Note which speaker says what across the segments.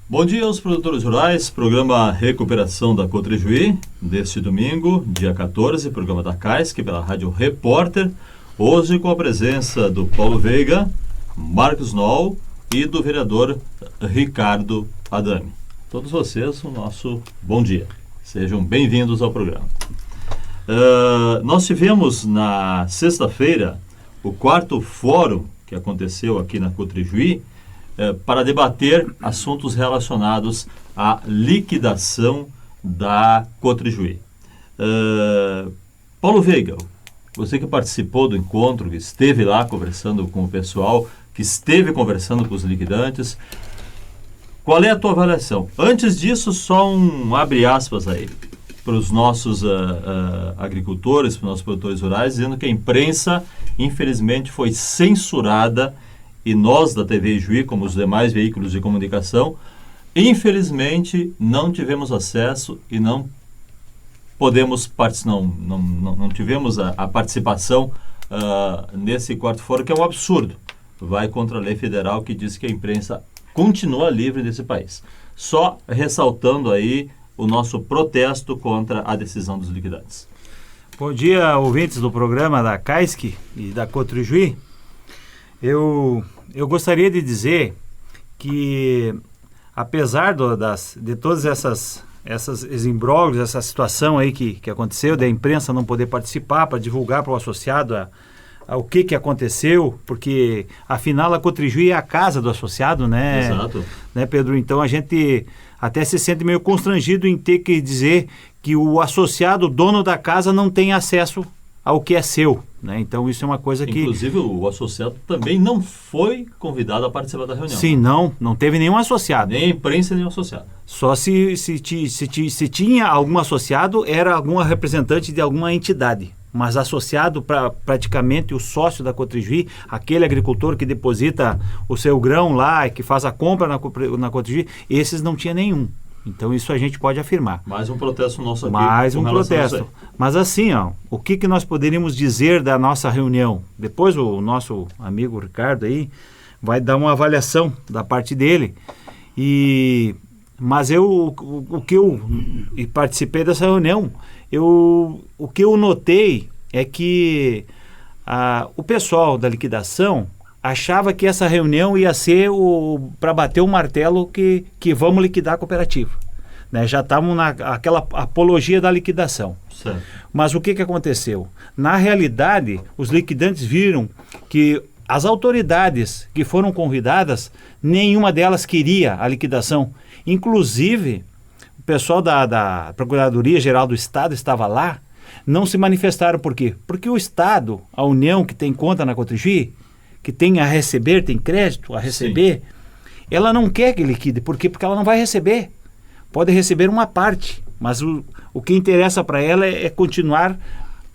Speaker 1: Bom dia aos produtores rurais, programa Recuperação da Cotrijuí, deste domingo, dia 14, programa da CAISC, pela Rádio Repórter, hoje com a presença do Paulo Veiga, Marcos Noll e do vereador Ricardo Adami. Todos vocês, o nosso bom dia. Sejam bem-vindos ao programa. Nós tivemos na sexta-feira o quarto fórum que aconteceu aqui na Cotrijuí, para debater assuntos relacionados à liquidação da Cotrijuí. Paulo Veiga, você que participou do encontro, que esteve lá conversando com o pessoal, que esteve conversando com os liquidantes, qual é a tua avaliação? Antes disso, só um abre aspas aí para os nossos agricultores, para os nossos produtores rurais, dizendo que a imprensa, infelizmente, foi censurada. E nós, da TV Juí, como os demais veículos de comunicação, infelizmente, não tivemos acesso e não podemos não tivemos a participação nesse quarto fórum, que é um absurdo. Vai contra a lei federal que diz que a imprensa continua livre nesse país. Só ressaltando aí o nosso protesto contra a decisão dos liquidantes.
Speaker 2: Bom dia, ouvintes do programa da CAISC e da Cotrijuí. Eu gostaria de dizer que, apesar de todas esses imbróglios, essa situação aí que aconteceu, da imprensa não poder participar para divulgar para o associado o que aconteceu, porque, afinal, a Cotrijuí é a casa do associado, né?
Speaker 1: Exato.
Speaker 2: Né, Pedro? Então, a gente até se sente meio constrangido em ter que dizer que o associado, dono da casa, não tem acesso ao que é seu, né? Então isso é uma coisa que...
Speaker 1: Inclusive o associado também não foi convidado a participar da reunião.
Speaker 2: Sim, não teve nenhum associado.
Speaker 1: Nem a imprensa, nem o associado.
Speaker 2: Só se tinha algum associado, era alguma representante de alguma entidade. Mas associado, praticamente o sócio da Cotrijuí, aquele agricultor que deposita o seu grão lá e que faz a compra na Cotrijuí, esses não tinha nenhum. Então isso a gente pode afirmar.
Speaker 1: Mais um protesto nosso aqui.
Speaker 2: Mais um protesto. Mas assim, o que nós poderíamos dizer da nossa reunião? Depois o nosso amigo Ricardo aí vai dar uma avaliação da parte dele. Mas o que eu participei dessa reunião, o que eu notei é que o pessoal da liquidação achava que essa reunião ia ser para bater o martelo que vamos liquidar a cooperativa. Né? Já estavam naquela apologia da liquidação.
Speaker 1: Certo.
Speaker 2: Mas o que aconteceu? Na realidade, os liquidantes viram que as autoridades que foram convidadas, nenhuma delas queria a liquidação. Inclusive, o pessoal da Procuradoria-Geral do Estado estava lá, não se manifestaram. Por quê? Porque o Estado, a União que tem conta na Cotrijuí, que tem a receber, tem crédito a receber, sim, ela não quer que liquide. Por quê? Porque ela não vai receber. Pode receber uma parte, mas o que interessa para ela é continuar,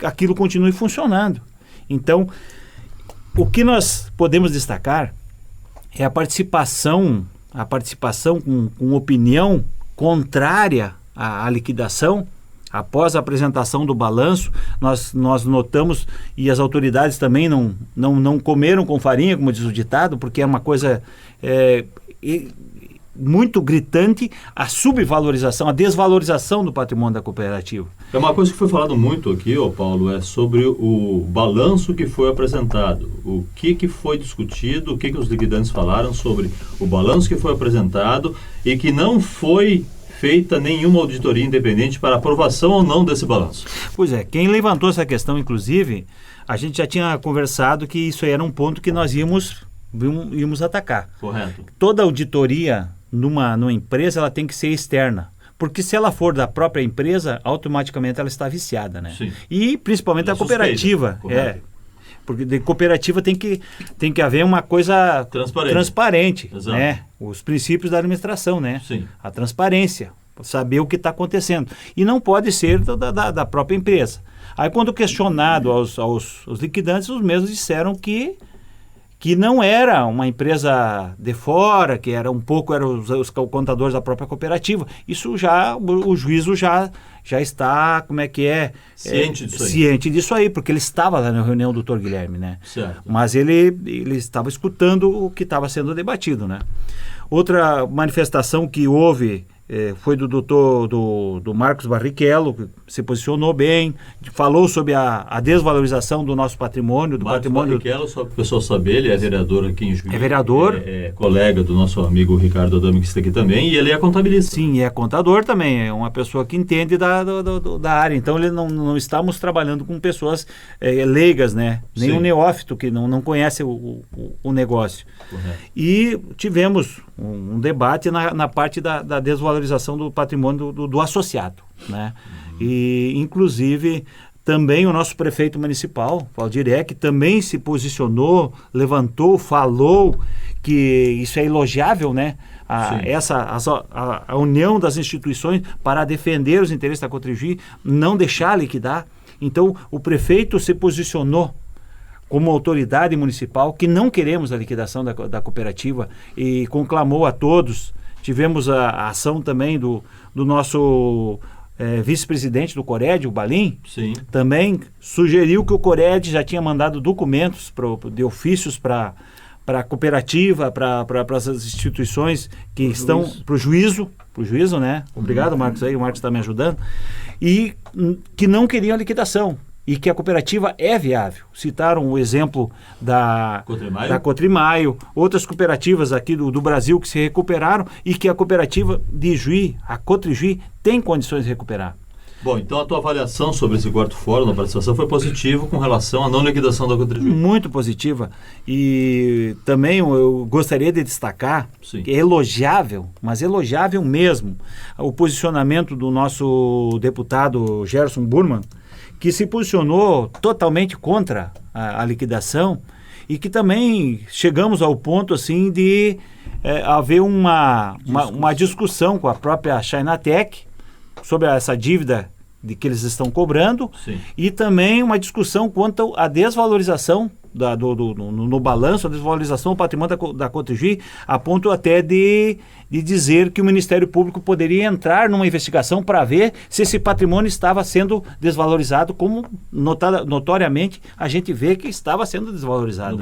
Speaker 2: aquilo continue funcionando. Então, o que nós podemos destacar é a participação com opinião contrária à liquidação. Após a apresentação do balanço, nós notamos, e as autoridades também não comeram com farinha, como diz o ditado, porque é uma coisa muito gritante, a subvalorização, a desvalorização do patrimônio da cooperativa.
Speaker 1: É uma coisa que foi falado muito aqui, Paulo, é sobre o balanço que foi apresentado. O que foi discutido, o que os liquidantes falaram sobre o balanço que foi apresentado e que não foi feita nenhuma auditoria independente para aprovação ou não desse balanço.
Speaker 2: Pois é, quem levantou essa questão, inclusive, a gente já tinha conversado que isso aí era um ponto que nós íamos atacar.
Speaker 1: Correto.
Speaker 2: Toda auditoria numa empresa, ela tem que ser externa. Porque se ela for da própria empresa, automaticamente ela está viciada, né?
Speaker 1: Sim.
Speaker 2: E principalmente a cooperativa. Porque de cooperativa tem que haver uma coisa transparente, né? Os princípios da administração, né?
Speaker 1: Sim.
Speaker 2: A transparência, saber o que está acontecendo. E não pode ser da própria empresa. Aí, quando questionado aos liquidantes, os mesmos disseram que que não era uma empresa de fora, que era os contadores da própria cooperativa. Isso já, o juízo já está, ciente disso aí, porque ele estava lá na reunião do Dr. Guilherme, né?
Speaker 1: Certo.
Speaker 2: Mas ele estava escutando o que estava sendo debatido, né? Outra manifestação que houve foi do Marcos Barrichello, que se posicionou bem, falou sobre a desvalorização do nosso patrimônio, do
Speaker 1: Marcos
Speaker 2: patrimônio...
Speaker 1: Barrichello, só para o pessoal saber, ele é vereador aqui em Juiz.
Speaker 2: É vereador.
Speaker 1: É colega do nosso amigo Ricardo Adame, que está aqui também, e ele é contabilista.
Speaker 2: Sim, é contador também, é uma pessoa que entende da área. Então, não estamos trabalhando com pessoas leigas, né? Nenhum neófito que não conhece o negócio.
Speaker 1: Correto.
Speaker 2: E tivemos um debate na parte da desvalorização do patrimônio do associado, né? E, inclusive, também o nosso prefeito municipal, Valdir Eck, também se posicionou, levantou, falou que isso é elogiável, né? A união das instituições para defender os interesses da Cotrigi, não deixar liquidar. Então, o prefeito se posicionou como autoridade municipal que não queremos a liquidação da cooperativa e conclamou a todos. Tivemos a ação também do nosso vice-presidente do Cored, o Balim.
Speaker 1: Sim. Também
Speaker 2: sugeriu que o Cored já tinha mandado documentos de ofícios para a cooperativa, para as instituições que estão para o juízo, né? Obrigado, Marcos, aí o Marcos está me ajudando, e que não queriam a liquidação e que a cooperativa é viável. Citaram o exemplo da Cotrimaio, outras cooperativas aqui do Brasil que se recuperaram e que a cooperativa de Juí, a Cotrigi, tem condições de recuperar.
Speaker 1: Bom, então a tua avaliação sobre esse quarto fórum na participação foi positiva com relação à não liquidação da Cotrigi? Muito
Speaker 2: positiva. E também eu gostaria de destacar que é elogiável, mas elogiável mesmo, o posicionamento do nosso deputado Gerson Burman, que se posicionou totalmente contra a liquidação e que também chegamos ao ponto assim de haver uma discussão com a própria Chinatec sobre essa dívida que eles estão cobrando.
Speaker 1: Sim.
Speaker 2: E também uma discussão quanto à desvalorização no balanço, a desvalorização do patrimônio da Cotrigi, a ponto até de dizer que o Ministério Público poderia entrar numa investigação para ver se esse patrimônio estava sendo desvalorizado, como notoriamente a gente vê que estava sendo desvalorizado.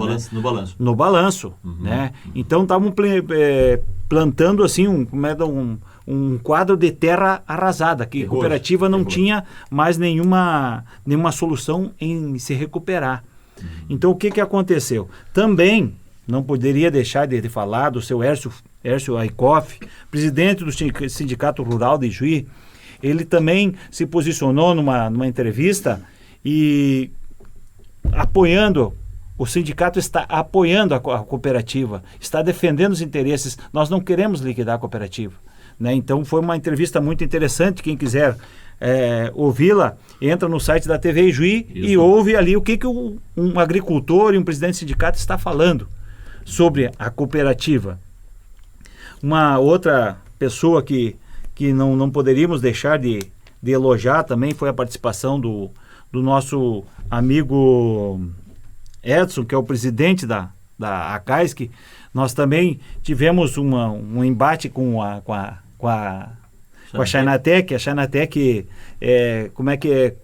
Speaker 2: No balanço.
Speaker 1: Uhum.
Speaker 2: Né? Então estavam plantando assim um quadro de terra arrasada, que a cooperativa não tinha mais nenhuma solução em se recuperar. Então, o que aconteceu? Também não poderia deixar de falar do seu Hércio Aikoff, presidente do Sindicato Rural de Juí. Ele também se posicionou numa entrevista e apoiando, o sindicato está apoiando a cooperativa, está defendendo os interesses. Nós não queremos liquidar a cooperativa, né? Então, foi uma entrevista muito interessante. Quem quiser ouvi-la, entra no site da TV Juí e ouve ali o que um agricultor e um presidente do sindicato está falando sobre a cooperativa. Uma outra pessoa que não poderíamos deixar de elogiar também foi a participação do nosso amigo Edson, que é o presidente da ACAISC. Nós também tivemos um embate com a Chinatec. A Chinatec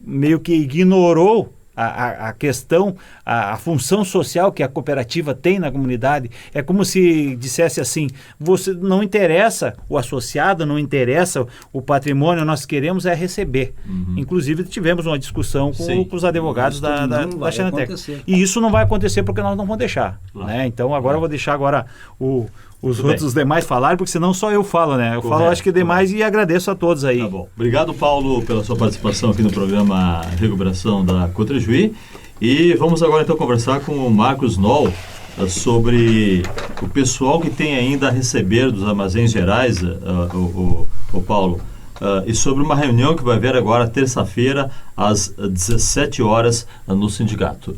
Speaker 2: meio que ignorou a questão, a função social que a cooperativa tem na comunidade. É como se dissesse assim: você não interessa o associado, não interessa o patrimônio, nós queremos receber. Uhum. Inclusive tivemos uma discussão com os advogados da Chinatec. E isso não vai acontecer porque nós não vamos deixar. Claro. Né? Então agora eu vou deixar os demais falarem, porque senão só eu falo, né? Eu falo, acho que demais, e agradeço a todos aí.
Speaker 1: Tá bom. Obrigado, Paulo, pela sua participação aqui no programa Recuperação da Cotrigi. E vamos agora então conversar com o Marcos Noll sobre o pessoal que tem ainda a receber dos armazéns gerais, o Paulo, e sobre uma reunião que vai haver agora terça-feira às 17 horas no sindicato.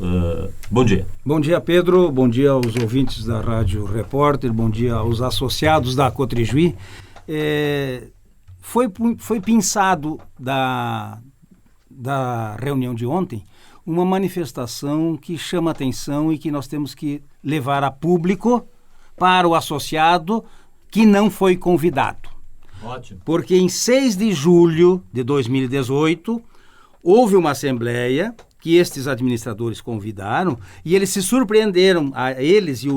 Speaker 1: Bom dia.
Speaker 3: Bom dia, Pedro. Bom dia aos ouvintes da Rádio Repórter. Bom dia aos associados da Cotrigi. Foi pensado da reunião de ontem uma manifestação que chama atenção e que nós temos que levar a público para o associado que não foi convidado.
Speaker 1: Ótimo.
Speaker 3: Porque em 6 de julho de 2018, houve uma assembleia que estes administradores convidaram e eles se surpreenderam, a eles e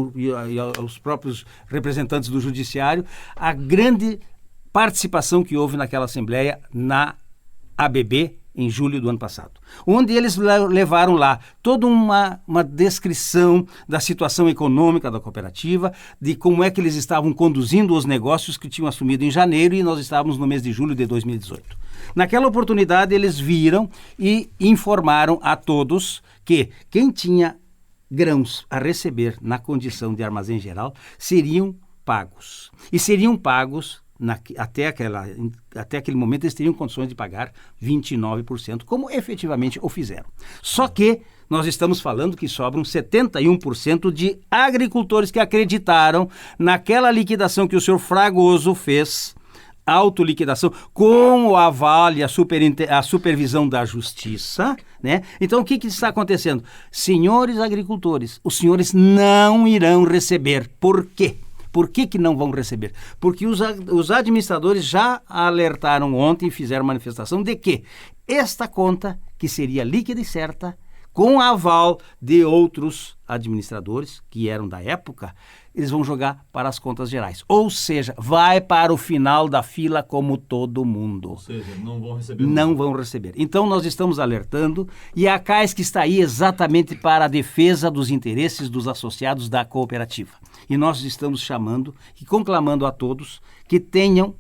Speaker 3: aos próprios representantes do judiciário, a grande participação que houve naquela assembleia na ABB em julho do ano passado, onde eles levaram lá toda uma descrição da situação econômica da cooperativa, de como é que eles estavam conduzindo os negócios que tinham assumido em janeiro e nós estávamos no mês de julho de 2018. Naquela oportunidade eles viram e informaram a todos que quem tinha grãos a receber na condição de armazém geral seriam pagos. E seriam pagos até aquele momento eles teriam condições de pagar 29%, como efetivamente o fizeram. Só que nós estamos falando que sobram 71% de agricultores que acreditaram naquela liquidação que o senhor Fragoso fez, autoliquidação, com o aval e a supervisão da justiça, né? Então, o que está acontecendo? Senhores agricultores, os senhores não irão receber. Por quê? Por que não vão receber? Porque os administradores já alertaram ontem e fizeram manifestação de que esta conta, que seria líquida e certa, com aval de outros administradores que eram da época, eles vão jogar para as contas gerais. Ou seja, vai para o final da fila como todo mundo.
Speaker 1: Ou seja, não vão receber.
Speaker 3: Não vão receber. Então nós estamos alertando e a CAESC está aí exatamente para a defesa dos interesses dos associados da cooperativa. E nós estamos chamando e conclamando a todos que tenham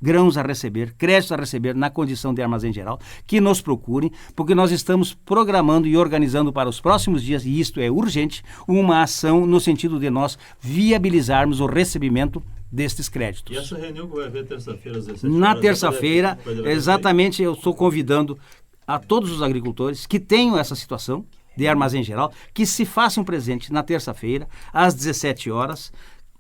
Speaker 3: grãos a receber, créditos a receber na condição de armazém geral, que nos procurem, porque nós estamos programando e organizando para os próximos dias, e isto é urgente, uma ação no sentido de nós viabilizarmos o recebimento destes créditos.
Speaker 1: E essa reunião que vai haver terça-feira às 17
Speaker 3: horas? Na terça-feira,
Speaker 1: exatamente,
Speaker 3: eu estou convidando a todos os agricultores que tenham essa situação de armazém geral, que se façam presente na terça-feira, às 17 horas,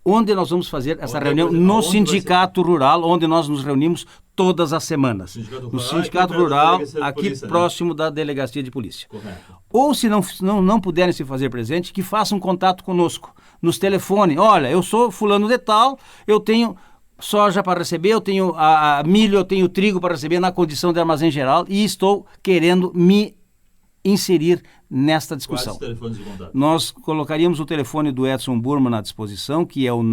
Speaker 3: onde nós vamos fazer essa reunião no Sindicato Rural, onde nós nos reunimos todas as semanas. No Sindicato Rural, aqui próximo da Delegacia de Polícia.
Speaker 1: Correto.
Speaker 3: Ou se não puderem se fazer presente, que façam contato conosco, nos telefonem. Olha, eu sou fulano de tal, eu tenho soja para receber, eu tenho milho, eu tenho trigo para receber na condição de armazém geral e estou querendo me inserir nesta discussão.
Speaker 1: Quais telefones de contato?
Speaker 3: Nós colocaríamos o telefone do Edson Burman à disposição, que é o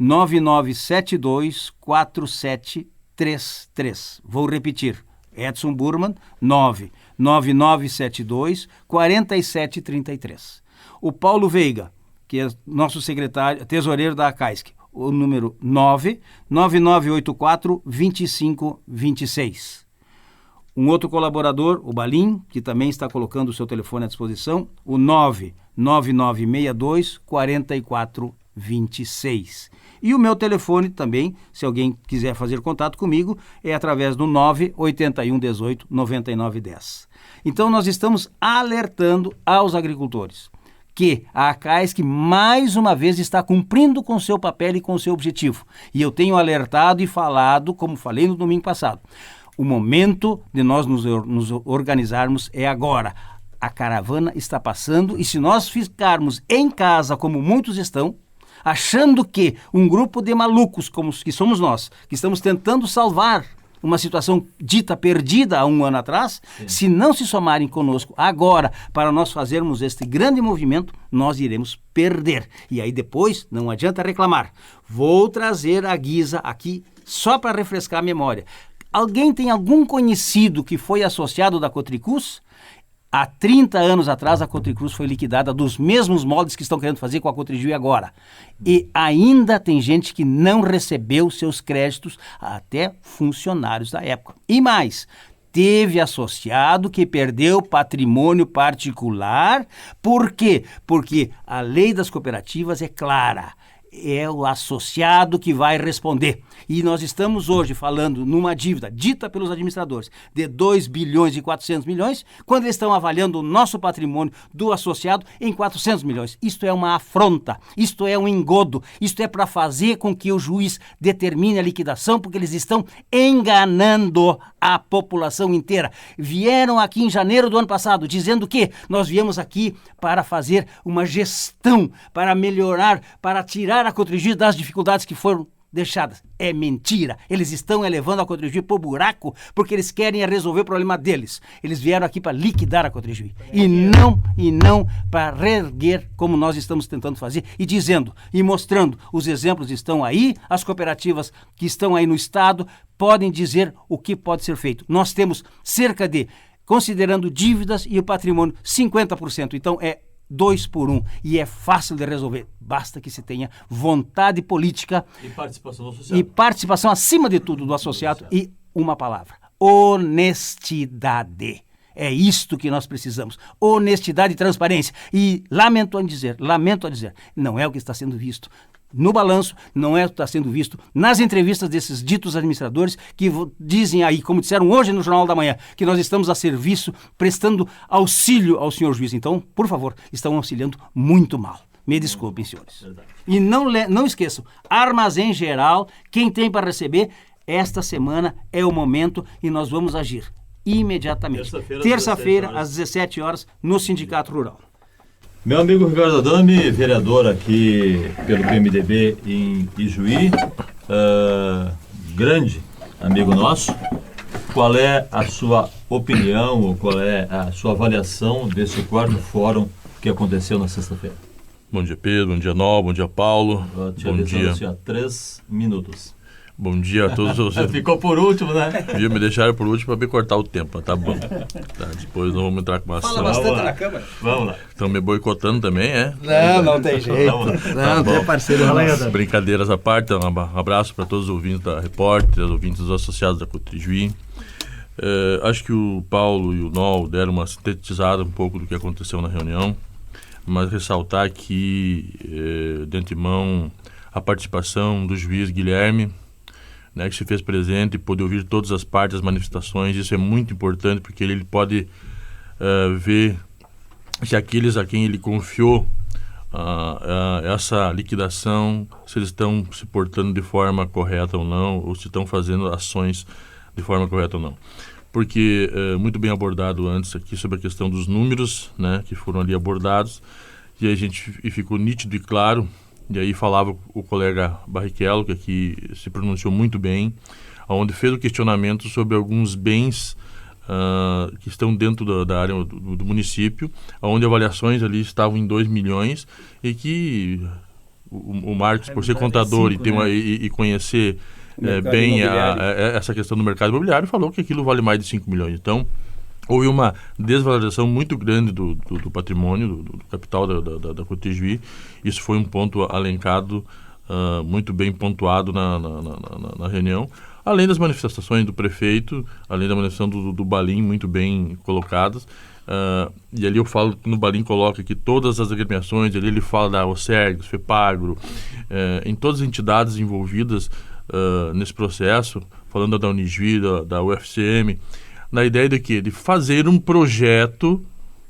Speaker 3: 999724733. Vou repetir. Edson Burman, 999724733. O Paulo Veiga, que é nosso secretário, tesoureiro da CAESC, o número 99984-2526. Um outro colaborador, o Balim, que também está colocando o seu telefone à disposição, o 99962-4426. E o meu telefone também, se alguém quiser fazer contato comigo, é através do 98118-9910. Então, nós estamos alertando aos agricultores que a CAESC, mais uma vez, está cumprindo com o seu papel e com o seu objetivo. E eu tenho alertado e falado, como falei no domingo passado, o momento de nós nos organizarmos é agora. A caravana está passando e se nós ficarmos em casa, como muitos estão, achando que um grupo de malucos, como que somos nós, que estamos tentando salvar uma situação dita perdida há um ano atrás, se não se somarem conosco agora para nós fazermos este grande movimento, nós iremos perder. E aí depois não adianta reclamar. Vou trazer a guisa aqui só para refrescar a memória. Alguém tem algum conhecido que foi associado da Cotricus? Há 30 anos atrás, a Cotricus foi liquidada dos mesmos moldes que estão querendo fazer com a Cotrigil agora. E ainda tem gente que não recebeu seus créditos, até funcionários da época. E mais, teve associado que perdeu patrimônio particular. Por quê? Porque a lei das cooperativas é clara. é o associado que vai responder. E nós estamos hoje falando numa dívida dita pelos administradores de 2 bilhões e 400 milhões, quando eles estão avaliando o nosso patrimônio do associado em 400 milhões. Isto é uma afronta, isto é um engodo, isto é para fazer com que o juiz determine a liquidação, porque eles estão enganando a população inteira. Vieram aqui em janeiro do ano passado dizendo que nós viemos aqui para fazer uma gestão, para melhorar, para tirar a Cotrigi das dificuldades que foram deixadas. É mentira. Eles estão elevando a Cotrigi por buraco porque eles querem resolver o problema deles. Eles vieram aqui para liquidar a Cotrigi e não para reerguer, como nós estamos tentando fazer e dizendo e mostrando. Os exemplos estão aí, as cooperativas que estão aí no estado podem dizer o que pode ser feito. Nós temos cerca de, considerando dívidas e o patrimônio, 50%. Então é 2 por 1 e é fácil de resolver. Basta que se tenha vontade política
Speaker 1: e participação do associado.
Speaker 3: E participação, acima de tudo, do associado. E uma palavra: honestidade. É isto que nós precisamos. Honestidade e transparência. E lamento a dizer, não é o que está sendo visto no balanço, não é o que está sendo visto nas entrevistas desses ditos administradores que dizem aí, como disseram hoje no Jornal da Manhã, que nós estamos a serviço, prestando auxílio ao senhor juiz. Então, por favor, estão auxiliando muito mal. Me desculpem, senhores.
Speaker 1: Verdade.
Speaker 3: E não esqueçam, Armazém Geral, quem tem para receber, esta semana é o momento e nós vamos agir imediatamente. Terça-feira, às 17 horas, no Sindicato Rural.
Speaker 1: Meu amigo Ricardo Adame, vereador aqui pelo PMDB em Ijuí, grande amigo nosso, qual é a sua opinião ou qual é a sua avaliação desse 4º fórum que aconteceu na sexta-feira?
Speaker 4: Bom dia, Pedro, bom dia, Nol, bom dia, Paulo.
Speaker 1: Bom dia. 3 minutos.
Speaker 4: Bom dia a todos vocês.
Speaker 1: Ficou por último, né?
Speaker 4: Me deixaram por último para me cortar o tempo, tá bom. Tá, depois não vamos entrar com uma ação.
Speaker 3: Fala bastante na Câmara.
Speaker 1: Vamos lá.
Speaker 4: Estão me boicotando também, é?
Speaker 3: Não tem jeito. Não, tem parceiro.
Speaker 4: Brincadeiras à parte, um abraço para todos os ouvintes da Repórter, os ouvintes dos associados da Cotrigi. Acho que o Paulo e o Nol deram uma sintetizada um pouco do que aconteceu na reunião, mas ressaltar aqui, de antemão, a participação do juiz Guilherme, né, que se fez presente e pôde ouvir todas as partes, as manifestações. Isso é muito importante porque ele pode ver se aqueles a quem ele confiou essa liquidação, se eles estão se portando de forma correta ou não, ou se estão fazendo ações de forma correta ou não. Porque, muito bem abordado antes aqui sobre a questão dos números, né, que foram ali abordados, e ficou nítido e claro. E aí falava o colega Barrichello, que aqui se pronunciou muito bem, onde fez o questionamento sobre alguns bens que estão dentro da área do município, onde avaliações ali estavam em 2 milhões e que o Marcos, por ser contador e conhecer bem essa questão do mercado imobiliário, falou que aquilo vale mais de 5 milhões. Então, houve uma desvalorização muito grande do patrimônio, do capital da Cotrigi. Isso foi um ponto alencado, muito bem pontuado na reunião. Além das manifestações do prefeito, além da manifestação do Balim, muito bem colocadas. E ali eu falo, no Balim coloca aqui todas as agremiações, ali ele fala da OCERGS, FEPAGRO, em todas as entidades envolvidas nesse processo, falando da Unijuí, da UFCM, na ideia de quê? De fazer um projeto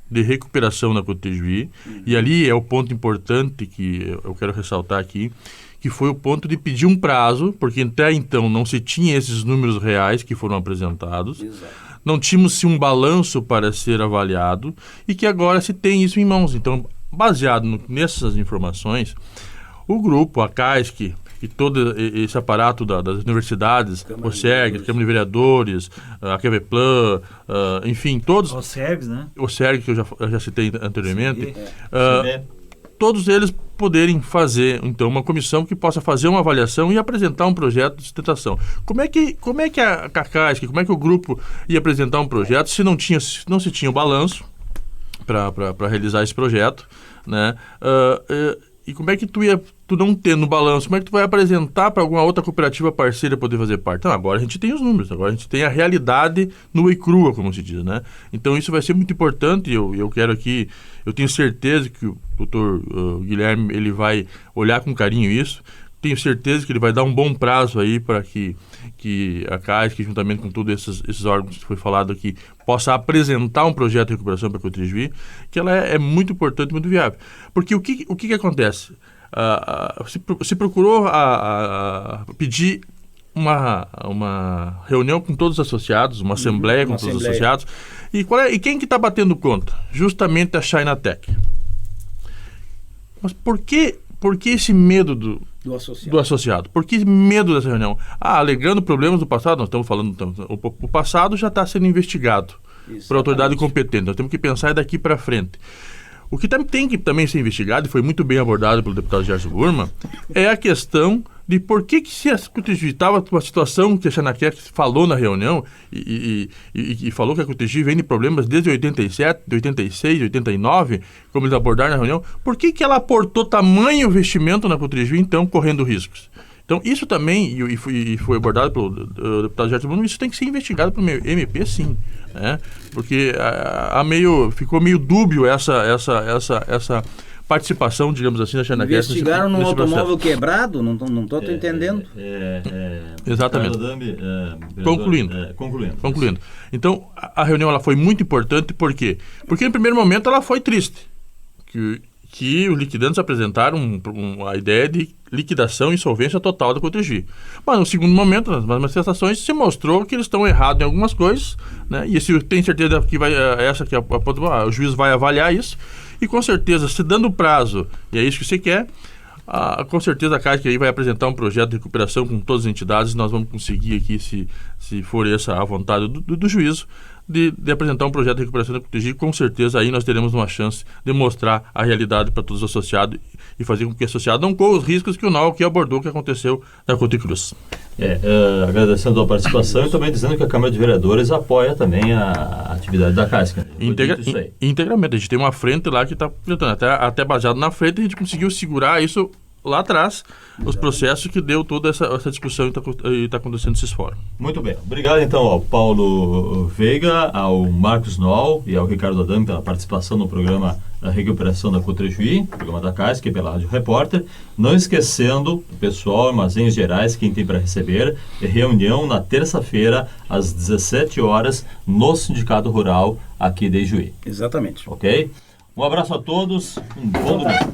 Speaker 4: de recuperação na Cotrigi. E ali é o ponto importante que eu quero ressaltar aqui, que foi o ponto de pedir um prazo, porque até então não se tinha esses números reais que foram apresentados. Exato. Não tínhamos um balanço para ser avaliado e que agora se tem isso em mãos. Então, baseado nessas informações, o grupo, a CAISC, e todo esse aparato das universidades, o SERG, Câmara de Vereadores, a QVPlan, enfim, todos...
Speaker 2: O SERG, né?
Speaker 4: O SERG, que eu já citei anteriormente. Todos eles poderem fazer, então, uma comissão que possa fazer uma avaliação e apresentar um projeto de sustentação. Como é que a CACASC, como é que o grupo ia apresentar um projeto se não se tinha o balanço para realizar esse projeto, né? E como é que tu não tendo no balanço, como é que tu vai apresentar para alguma outra cooperativa parceira poder fazer parte? Então, agora a gente tem os números, agora a gente tem a realidade nua e crua, como se diz, né? Então, isso vai ser muito importante. Eu quero aqui, eu tenho certeza que o doutor Guilherme, ele vai olhar com carinho isso. Tenho certeza que ele vai dar um bom prazo aí para que a CASC, juntamente com todos esses órgãos que foi falado aqui, possa apresentar um projeto de recuperação para a Cotrijuí, que ela é muito importante, muito viável. Porque o que acontece? Se procurou pedir uma reunião com todos os associados, uma assembleia com todos os associados, e quem que está batendo contra? Justamente a Chinatec. Mas por que esse medo do associado? Por que medo dessa reunião? Alegando problemas do passado, nós estamos falando, o passado já está sendo investigado por autoridade competente, nós temos que pensar daqui para frente. O que tem que também ser investigado, e foi muito bem abordado pelo deputado Gerson Burma, é a questão de por que se a Cotrijuí estava numa situação que a Chinatec falou na reunião e falou que a Cotrijuí vem de problemas desde 87, 86, 89, como eles abordaram na reunião, por que ela aportou tamanho investimento na Cotrijuí, então, correndo riscos? Então, isso também, e foi abordado pelo deputado Gerson Burma, isso tem que ser investigado pelo MP, sim. Né? Porque ficou meio dúbio essa participação, digamos assim, da Chinatec.
Speaker 3: Investigaram num automóvel quebrado? Não estou entendendo.
Speaker 4: Exatamente. Concluindo. Então, a reunião ela foi muito importante, por quê? Porque, no primeiro momento, ela foi triste. Que os liquidantes apresentaram a ideia de liquidação e insolvência total da Cotrijuí. Mas, no segundo momento, nas manifestações, se mostrou que eles estão errados em algumas coisas, né? E se tem certeza que o juiz vai avaliar isso, e com certeza, se dando prazo, e é isso que você quer, com certeza a CASC aí vai apresentar um projeto de recuperação com todas as entidades, nós vamos conseguir aqui, se for essa a vontade do juízo, de apresentar um projeto de recuperação da Cotrijuí. Com certeza aí nós teremos uma chance de mostrar a realidade para todos os associados e fazer com que o associado não corra os riscos que o NAU aqui abordou, que aconteceu na Cotricruz.
Speaker 1: Agradecendo a participação e também dizendo que a Câmara de Vereadores apoia também a atividade da CASC.
Speaker 4: Integralmente. A gente tem uma frente lá que está até baseado na frente, a gente conseguiu segurar isso lá atrás, os processos que deu toda essa discussão e está acontecendo nesses fóruns.
Speaker 1: Muito bem. Obrigado, então, ao Paulo Veiga, ao Marcos Noll e ao Ricardo Adame pela participação no programa da Recuperação da Cotrijuí, programa da CASC, pela Rádio Repórter. Não esquecendo, pessoal, Armazéns Gerais, quem tem para receber, reunião na terça-feira, às 17 horas, no Sindicato Rural aqui de Ijuí.
Speaker 3: Exatamente.
Speaker 1: Ok? Um abraço a todos, um bom domingo.